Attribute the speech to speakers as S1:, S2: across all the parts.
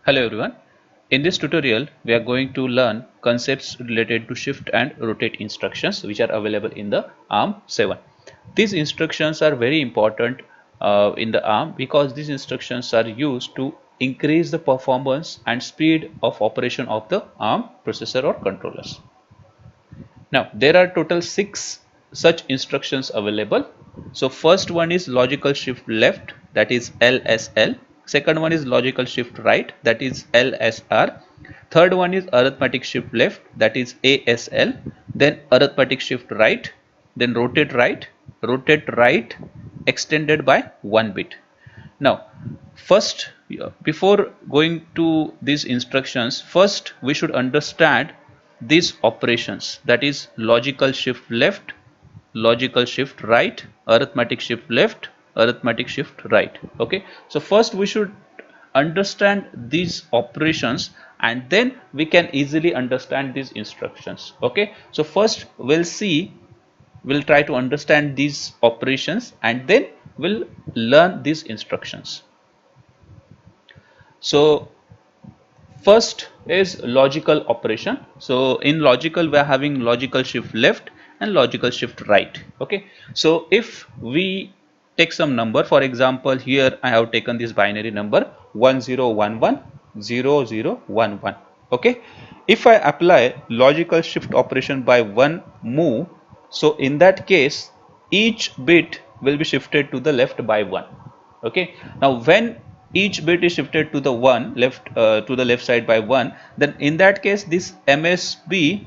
S1: Hello everyone. In this tutorial, we are going to learn concepts related to shift and rotate instructions which are available in the ARM7. These instructions are very important in the ARM because these instructions are used to increase the performance and speed of operation of the ARM processor or controllers. Now, there are total 6 such instructions available. So, first one is logical shift left, that is LSL. Second one is logical shift right, that is LSR. Third one is arithmetic shift left, that is ASL. Then arithmetic shift right, then rotate right extended by 1 bit. Now, first, before going to these instructions, first we should understand these operations, that is logical shift left, logical shift right, arithmetic shift left, arithmetic shift right. Okay, so first we should understand these operations and then we can easily understand these instructions. Okay, so first we'll try to understand these operations and then we'll learn these instructions. So first is logical operation. So in logical we are having logical shift left and logical shift right. Okay, so if we take some number, for example here I have taken this binary number 10110011. Okay, if I apply logical shift operation by one move, so in that case each bit will be shifted to the left by 1. Okay, now when each bit is shifted to the left side by 1, then in that case this MSB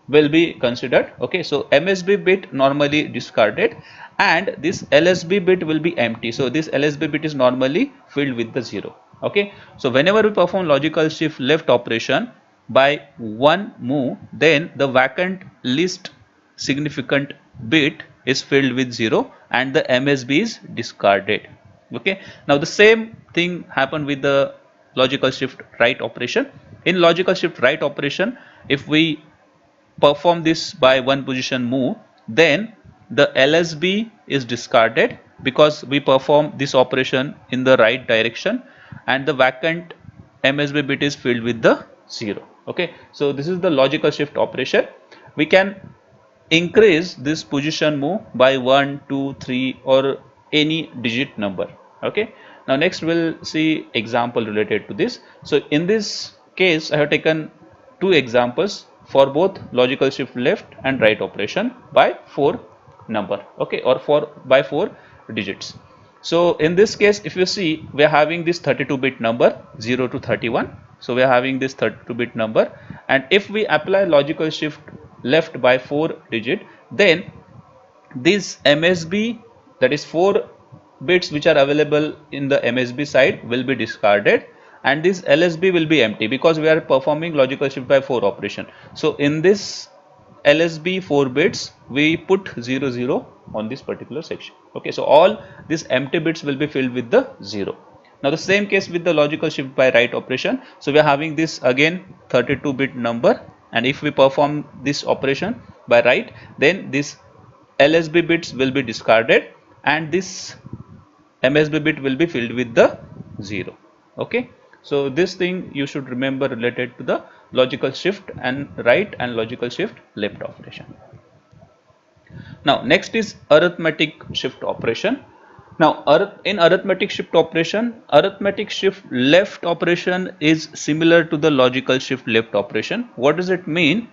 S1: will be considered. Okay, so MSB bit normally discarded and this LSB bit will be empty, so this LSB bit is normally filled with the 0. Okay, so whenever we perform logical shift left operation by one move, then the vacant least significant bit is filled with 0 and the MSB is discarded. Okay, now the same thing happened with the logical shift right operation. In logical shift right operation, if we perform this by one position move, then the LSB is discarded because we perform this operation in the right direction and the vacant MSB bit is filled with the 0. Okay, so this is the logical shift operation. We can increase this position move by 1, 2, 3 or any digit number. Okay, now next we'll see example related to this. So in this case I have taken two examples for both logical shift left and right operation by 4 number. Okay, or by 4 digits. So in this case if you see we are having this 32-bit number 0 to 31. So we are having this 32-bit number, and if we apply logical shift left by 4 digit, then this MSB, that is 4 bits which are available in the MSB side, will be discarded and this LSB will be empty because we are performing logical shift by 4 operation. So in this LSB 4 bits we put 00 on this particular section. Okay, so all these empty bits will be filled with the 0. Now the same case with the logical shift by right operation. So we are having this again 32-bit number, and if we perform this operation by right, then this LSB bits will be discarded and this MSB bit will be filled with the 0. Okay, so this thing you should remember related to the logical shift and right and logical shift left operation. Now next is arithmetic shift operation. Now in arithmetic shift operation, arithmetic shift left operation is similar to the logical shift left operation. What does it mean?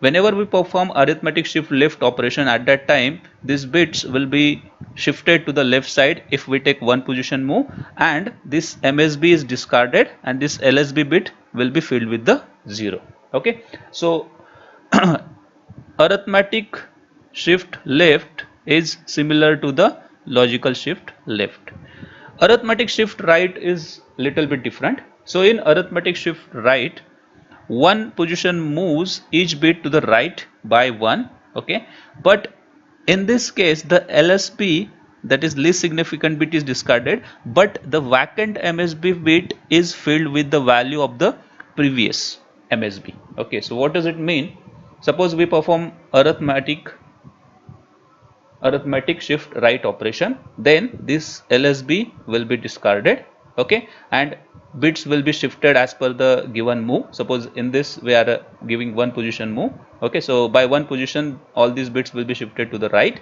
S1: Whenever we perform arithmetic shift left operation, at that time these bits will be shifted to the left side if we take one position move, and this MSB is discarded and this LSB bit will be filled with the 0. Okay, so arithmetic shift left is similar to the logical shift left. Arithmetic shift right is little bit different. So in arithmetic shift right, one position moves each bit to the right by 1. Okay, but in this case the LSB, that is least significant bit, is discarded, but the vacant MSB bit is filled with the value of the previous MSB. Okay, so what does it mean? Suppose we perform arithmetic shift right operation, then this LSB will be discarded okay, and bits will be shifted as per the given move. Suppose in this we are giving one position move, okay, so by one position all these bits will be shifted to the right,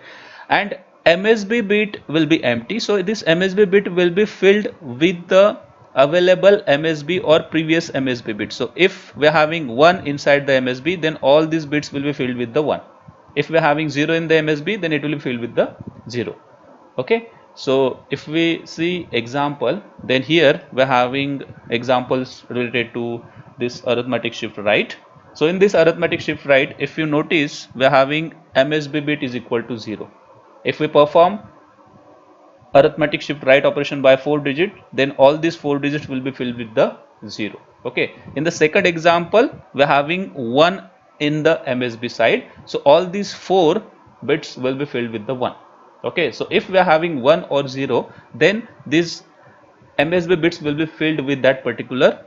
S1: and MSB bit will be empty. So this MSB bit will be filled with the available MSB or previous MSB bit. So if we are having 1 inside the MSB, then all these bits will be filled with the 1. If we are having 0 in the MSB, then it will be filled with the 0. Okay, so if we see example, then here we are having examples related to this arithmetic shift right. So in this arithmetic shift right, if you notice, we are having MSB bit is equal to 0. If we perform arithmetic shift right operation by 4 digit, then all these 4 digits will be filled with the 0. Okay, in the second example we are having 1 in the MSB side, so all these 4 bits will be filled with the 1. Okay, so if we are having 1 or 0, then these MSB bits will be filled with that particular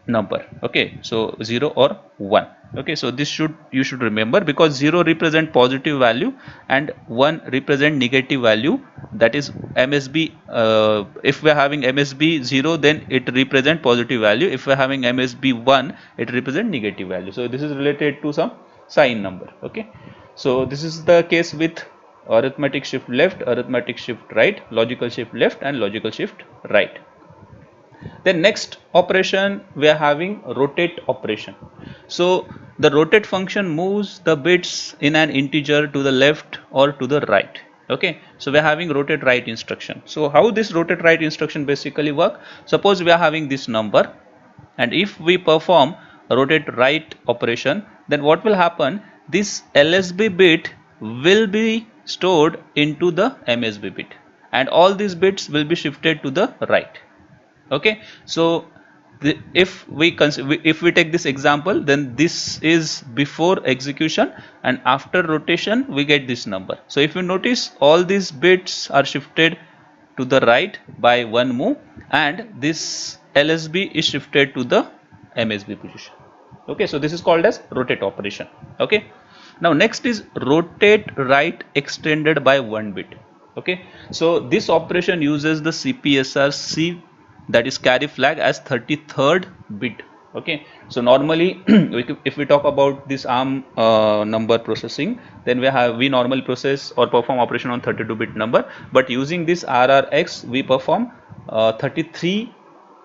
S1: number. Okay, so 0 or 1. Okay, so this you should remember, because 0 represent positive value and 1 represent negative value, that is MSB. If we are having MSB 0, then it represent positive value. If we are having MSB 1, it represent negative value. So this is related to some sign number. Okay, so this is the case with arithmetic shift left, arithmetic shift right, logical shift left and logical shift right. Then next operation we are having rotate operation. So the rotate function moves the bits in an integer to the left or to the right. Okay, so we are having rotate right instruction. So how this rotate right instruction basically work? Suppose we are having this number, and if we perform rotate right operation, then what will happen? This LSB bit will be stored into the MSB bit, and all these bits will be shifted to the right. Okay, so if we take this example, then this is before execution, and after rotation we get this number. So if you notice, all these bits are shifted to the right by one move, and this LSB is shifted to the MSB position. Okay, so this is called as rotate operation. Okay, now next is rotate right extended by 1 bit. Okay, so this operation uses the CPSR C, that is carry flag, as 33rd bit. Okay, so normally if we talk about this ARM number processing, then we normally process or perform operation on 32-bit number, but using this RRX we perform 33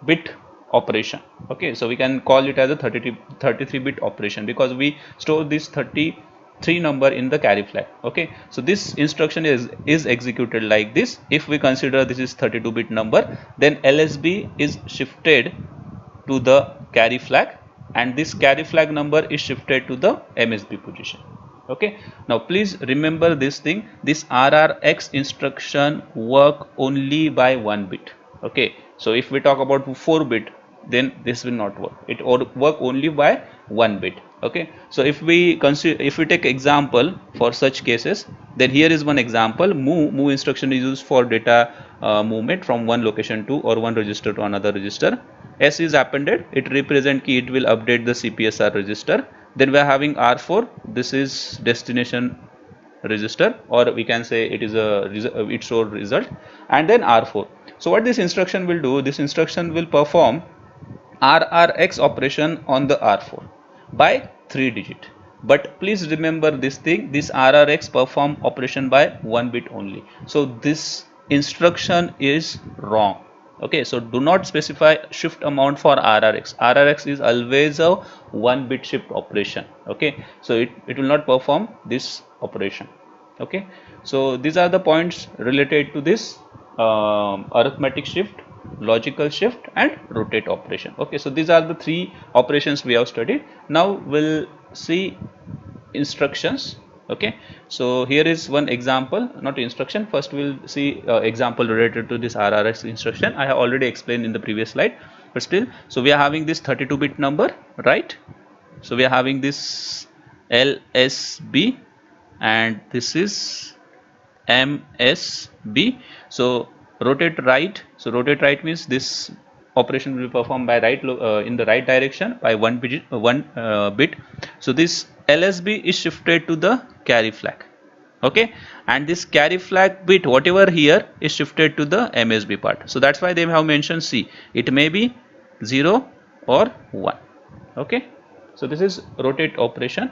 S1: bit operation. Okay, so we can call it as a 33 bit operation, because we store this 33 number in the carry flag. Okay, so this instruction is executed like this. If we consider this is 32-bit number, then LSB is shifted to the carry flag, and this carry flag number is shifted to the MSB position. Okay, now please remember this thing, this RRX instruction work only by 1 bit. Okay, so if we talk about 4 bit, then this will not work. It work only by 1 bit. Okay, so if we take example for such cases, then here is one example. Move instruction is used for data movement from one location to, or one register to another register. S is appended, it represent key, it will update the CPSR register. Then we are having R4, this is destination register, or we can say it is it shows result, and then R4. So what this instruction will do, this instruction will perform RRX operation on the R4 by 3 digit. But please remember this thing, this RRX perform operation by 1 bit only. So this instruction is wrong. Okay, so do not specify shift amount for RRX. RRX is always a 1 bit shift operation. Okay, so it will not perform this operation. Okay, so these are the points related to this arithmetic shift, logical shift and rotate operation. Okay, so these are the 3 operations we have studied. Now we'll see instructions. Okay, so here is one example, not instruction. First we'll see example related to this RRX instruction. I have already explained in the previous slide, but still, so we are having this 32-bit number, right? So we are having this LSB and this is MSB. So rotate right, so rotate right means this operation will be performed by right in the right direction by 1 bit. So this LSB is shifted to the carry flag. okay, and this carry flag bit whatever here is shifted to the MSB part. So that's why they have mentioned C, it may be 0 or 1, okay. So this is rotate operation.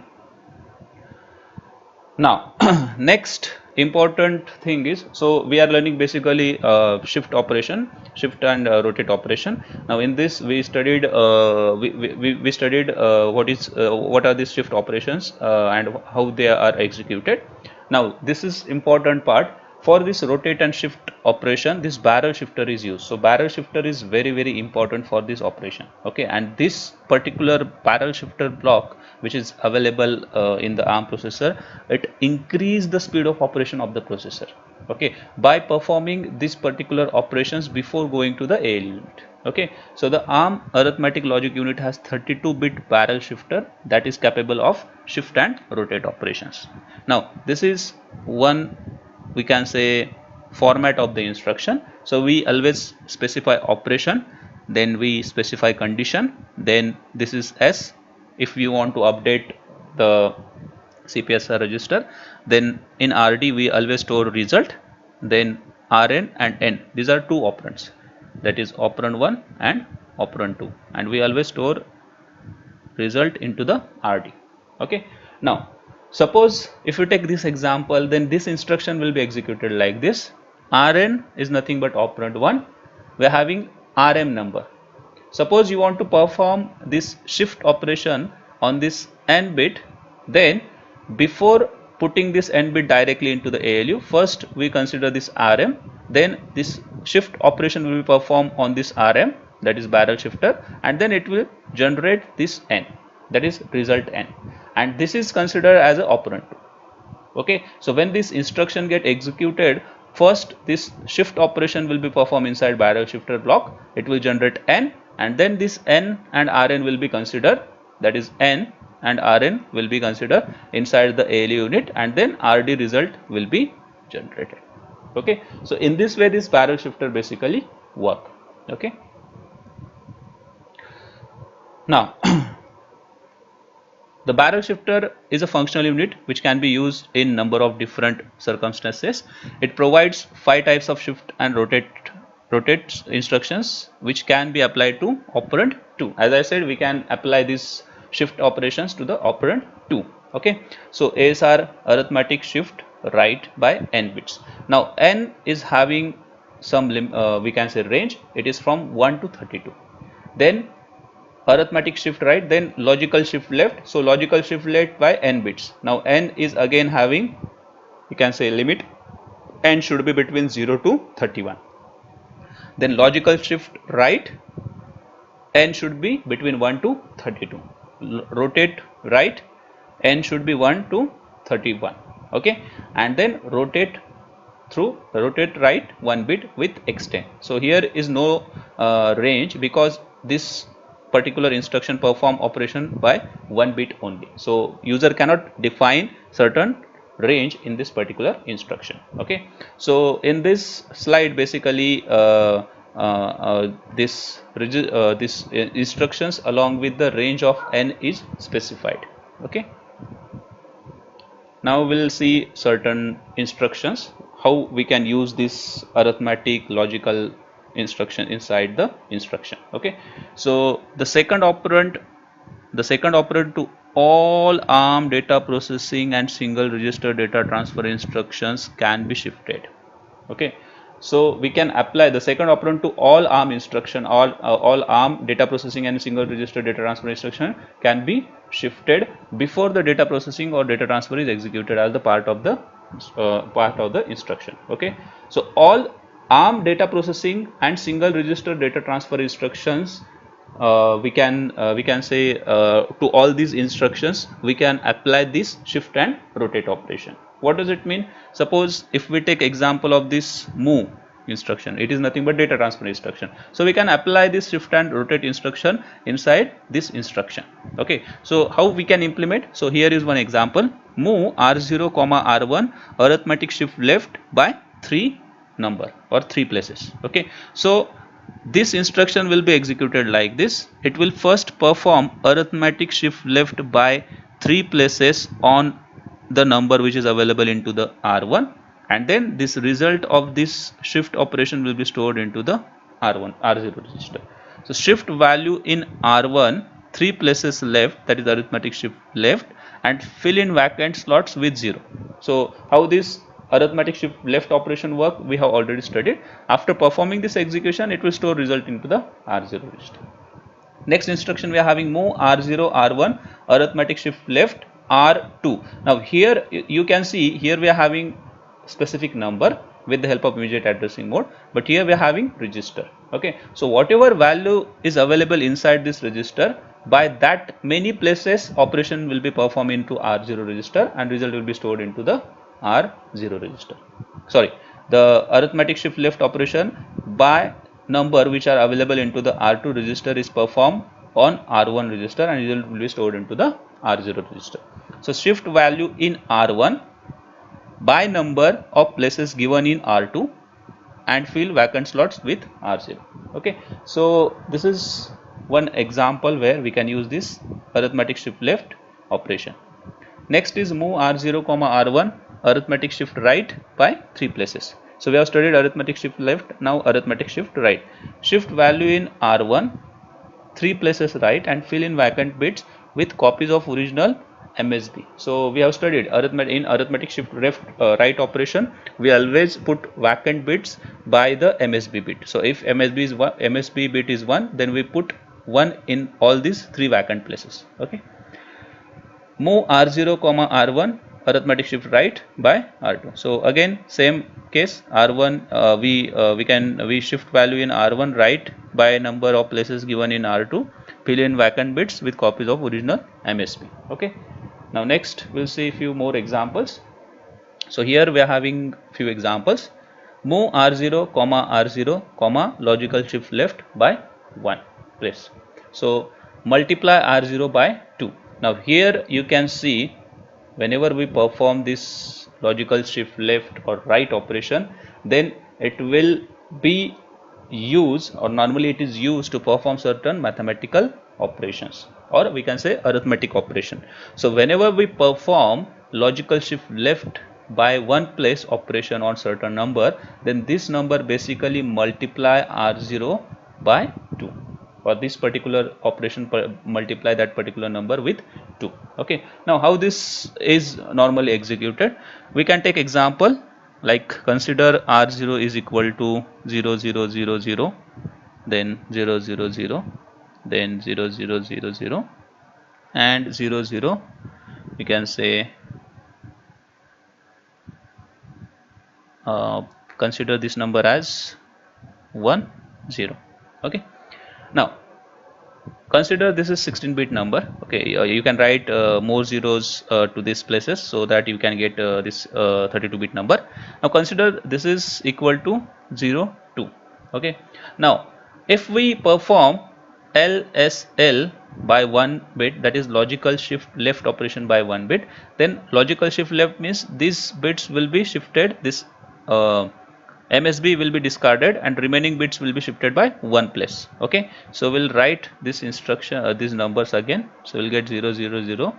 S1: Now next important thing is, so we are learning basically shift operation, shift and rotate operation. Now in this we studied we studied what are these shift operations and how they are executed. Now this is important part. For this rotate and shift operation, this barrel shifter is used. So barrel shifter is very important for this operation, okay. And this particular barrel shifter block which is available in the ARM processor, it increase the speed of operation of the processor, okay, by performing these particular operations before going to the ALU unit, okay. So the ARM arithmetic logic unit has 32-bit barrel shifter that is capable of shift and rotate operations. Now this is one, we can say, format of the instruction. So we always specify operation, then we specify condition, then this is S. If you want to update the CPSR register, then in RD we always store result, then Rn and N, these are two operands, that is operand 1 and operand 2, and we always store result into the RD, okay. Now suppose if you take this example, then this instruction will be executed like this. Rn is nothing but operand 1, we are having Rm number. Suppose you want to perform this shift operation on this N bit, then before putting this N bit directly into the ALU, first we consider this Rm, then this shift operation will be performed on this Rm, that is barrel shifter, and then it will generate this N, that is result N, and this is considered as an operand 2, okay. So when this instruction get executed, first this shift operation will be performed inside barrel shifter block, it will generate N, and then this N and Rn will be considered, that is N and Rn will be considered inside the ALU unit, and then RD result will be generated, okay. So in this way this barrel shifter basically work, okay. Now the barrel shifter is a functional unit which can be used in number of different circumstances. It provides 5 types of shift and rotate instructions which can be applied to operand 2. As I said, we can apply these shift operations to the operand 2, okay. So ASR arithmetic shift right by N bits. Now N is having some we can say range, it is from 1 to 32. Then arithmetic shift right, then logical shift left, so logical shift left by N bits. Now N is again having, you can say, limit, N should be between 0 to 31. Then logical shift right, N should be between 1 to 32. Rotate right, N should be 1 to 31, okay. And then rotate right 1 bit with extend. So here is no range because this particular instruction perform operation by 1 bit only. So user cannot define certain range in this particular instruction, okay. So in this slide basically this instructions along with the range of N is specified, okay. Now we will see certain instructions, how we can use this arithmetic logical instruction inside the instruction, okay. So the second operand to all ARM data processing and single register data transfer instructions can be shifted, okay. So we can apply the second operand to all ARM instruction, all ARM data processing and single register data transfer instruction can be shifted before the data processing or data transfer is executed as the part of the instruction, okay. So all ARM data processing and single register data transfer instructions, we can say to all these instructions we can apply this shift and rotate operation. What does it mean? Suppose if we take example of this move instruction, it is nothing but data transfer instruction. So we can apply this shift and rotate instruction inside this instruction, okay. So how we can implement? So here is one example, move R0, R1 arithmetic shift left by 3 number or 3 places, okay. So this instruction will be executed like this. It will first perform arithmetic shift left by 3 places on the number which is available into the R1, and then this result of this shift operation will be stored into the R0 register. So shift value in R1, 3 places left, that is arithmetic shift left, and fill in vacant slots with 0. So how this arithmetic shift left operation work, we have already studied. After performing this execution, it will store result into the R0 register. Next instruction, we are having move R0 R1 arithmetic shift left R2. Now here you can see, here we are having specific number with the help of immediate addressing mode, but here we are having register. Okay, so whatever value is available inside this register, by that many places operation will be performed into R0 register and result will be stored into the R0 register. Sorry, the arithmetic shift left operation by number which are available into the R2 register is performed on R1 register and result will be stored into the R0 register. So shift value in R1 by number of places given in R2 and fill vacant slots with R0. Okay, so this is one example where we can use this arithmetic shift left operation. Next is move R0, R1 arithmetic shift right by 3 places. So we have studied arithmetic shift left, now arithmetic shift right. Shift value in R1, 3 places right and fill in vacant bits with copies of original MSB. So we have studied arithmetic shift left right operation, we always put vacant bits by the MSB bit. So if MSB bit is 1, then we put 1 in all these 3 vacant places. Okay. Move R0, R1 arithmetic shift right by R2. So again same case, R1 we shift value in R1 right by number of places given in R2, fill in vacant bits with copies of original MSB. Okay. Now next we'll see a few more examples. So here we are having few examples. Move R0, R0, logical shift left by 1 place. So multiply R0 by 2. Now here you can see, whenever we perform this logical shift left or right operation, then it will be used, or normally it is used to perform certain mathematical operations, or we can say arithmetic operation. So whenever we perform logical shift left by 1 place operation on certain number, then this number basically multiply R0 by 2. For this particular operation, multiply that particular number with 2. Okay, now how this is normally executed, we can take example like consider R0 is equal to 0 0 0 0, then 0 0 0, then 0 0 0 0 and 0 0, we can say consider this number as 1 0. Okay, now consider this is 16-bit number. Okay, you can write more zeros to these places so that you can get this 32-bit number. Now consider this is equal to 0 2. Okay, now if we perform LSL by 1 bit, that is logical shift left operation by 1 bit, then logical shift left means these bits will be shifted, this MSB will be discarded and remaining bits will be shifted by 1 place. Okay, so we'll write this instruction, these numbers again. So we'll get 0 0 0,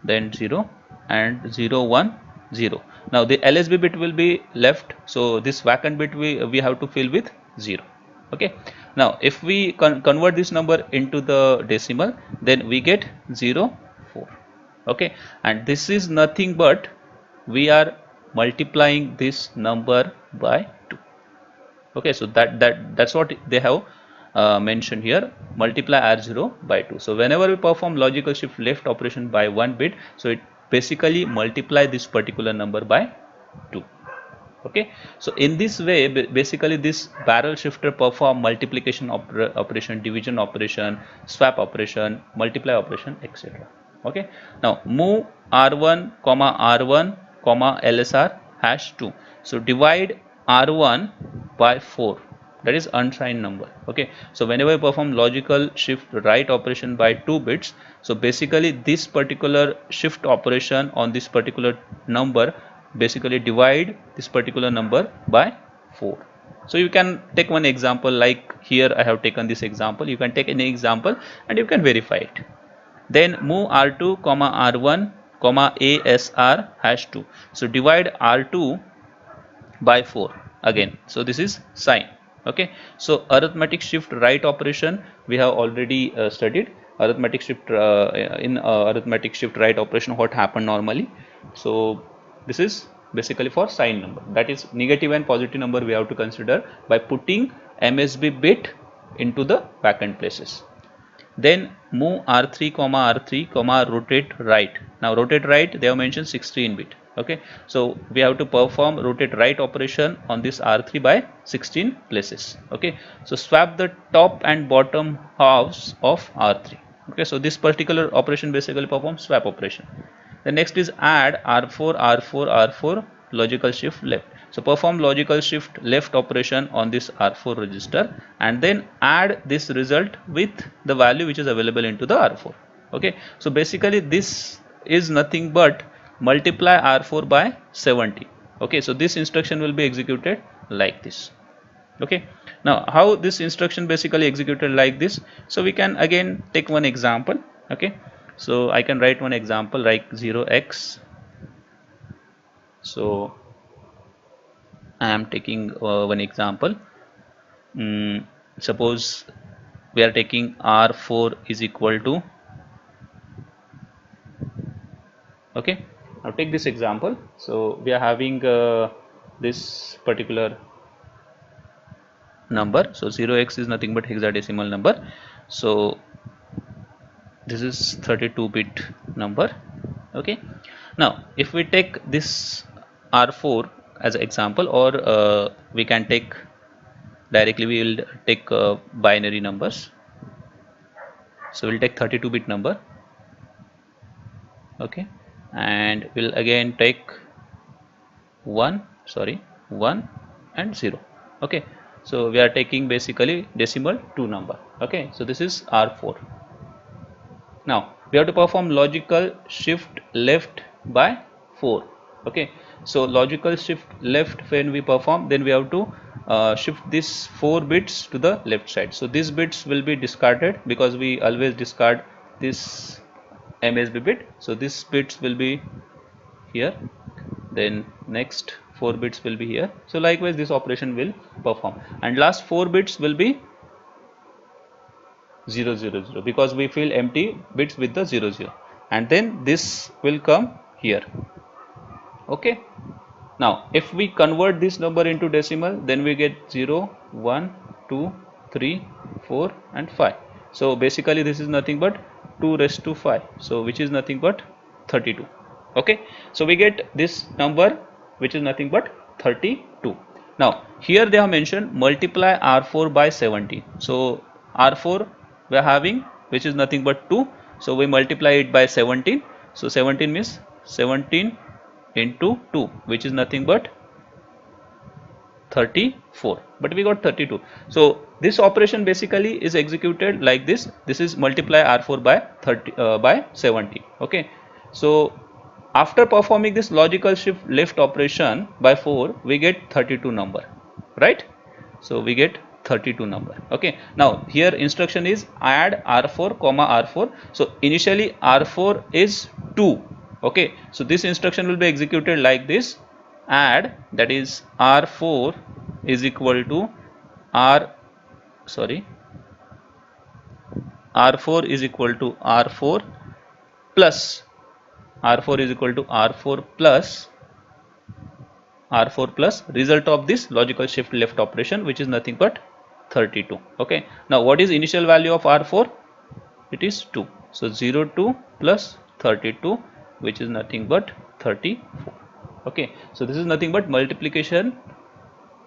S1: then 0 and 0 1 0. Now the LSB bit will be left, so this vacant bit we have to fill with 0. Okay, now if we convert this number into the decimal, then we get 0 4. Okay, and this is nothing but we are multiplying this number by 2. Okay, so that's what they have mentioned here, multiply R0 by 2. So whenever we perform logical shift left operation by 1 bit, so it basically multiply this particular number by 2. Okay, so in this way basically this barrel shifter perform multiplication operation, division operation, swap operation, multiply operation, etc. Okay, now move R1, R1, LSR #2. So divide R1 by 4, that is unsigned number. Okay, so whenever I perform logical shift right operation by 2 bits, so basically this particular shift operation on this particular number basically divide this particular number by 4. So you can take one example, like here I have taken this example, you can take any example and you can verify it. Then move R2, R1 comma ASR hash 2. So divide R2 by 4 again. So this is sign. Okay. So arithmetic shift right operation we have already studied. Arithmetic shift in arithmetic shift right operation, what happened normally. So this is basically for sign number, that is negative and positive number we have to consider by putting MSB bit into the vacant places. Then move R3 comma R3 comma rotate right. Now rotate right they have mentioned 16 bit. Okay, so we have to perform rotate right operation on this R3 by 16 places. Okay, so swap the top and bottom halves of R3. Okay, so this particular operation basically performs swap operation. The next is add R4 R4 R4 logical shift left. So perform logical shift left operation on this R4 register and then add this result with the value which is available into the R4. Okay, so basically this is nothing but multiply R4 by 70. Okay, so this instruction will be executed like this. Okay, now how this instruction basically executed like this? So we can again take one example. Okay, so I can write one example like 0x. So I am taking one example. Suppose we are taking R4 is equal to, okay, now take this example. So we are having this particular number. So 0x is nothing but hexadecimal number. So this is 32 bit number. Okay, now if we take this R4 as an example, or we can take directly, we will take binary numbers. So we'll take 32 bit number. Okay, and we'll again take 1 and 0. Okay, so we are taking basically decimal 2 number. Okay, so this is R4. Now we have to perform logical shift left by 4. Okay, so logical shift left, when we perform, then we have to shift these 4 bits to the left side. So these bits will be discarded because we always discard this MSB bit. So these bits will be here, then next 4 bits will be here. So likewise this operation will perform, and last 4 bits will be 0 0 0 because we fill empty bits with the 0 0, and then this will come here. Okay, now if we convert this number into decimal, then we get 0 1 2 3 4 and 5. So basically this is nothing but 2 raised to 5, so which is nothing but 32. Okay, so we get this number which is nothing but 32. Now here they have mentioned multiply R4 by 70. So R4 we are having which is nothing but 2, so we multiply it by 17. So 17 means 17 into 2, which is nothing but 34, but we got 32. So this operation basically is executed like this. This is multiply R4 by 70. Okay, so after performing this logical shift left operation by 4, we get 32 number, right? So we get 32 number. Okay, now here instruction is add R4 comma R4. So initially R4 is 2. Okay, so this instruction will be executed like this: add, that is R4 is equal to R4 is equal to R4 plus R4 is equal to R4 plus result of this logical shift left operation, which is nothing but 32. Okay, now what is initial value of R4? It is 2. So 02 plus 32, which is nothing but 34. Okay, so this is nothing but multiplication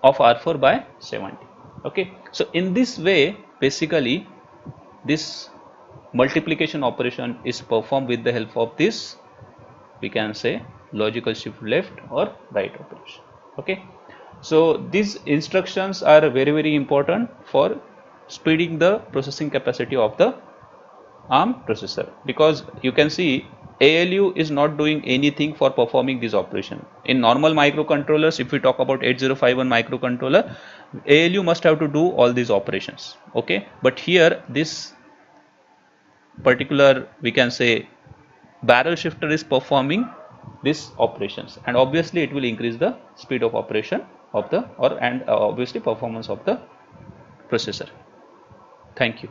S1: of R4 by 70. Okay, so in this way basically this multiplication operation is performed with the help of this, we can say, logical shift left or right operation. Okay, so these instructions are very important for speeding the processing capacity of the ARM processor, because you can see ALU is not doing anything for performing this operation. In normal microcontrollers, if we talk about 8051 microcontroller, ALU must have to do all these operations. Okay, but here this particular, we can say, barrel shifter is performing these operations, and obviously it will increase the speed of operation of the, and obviously performance of the processor. Thank you.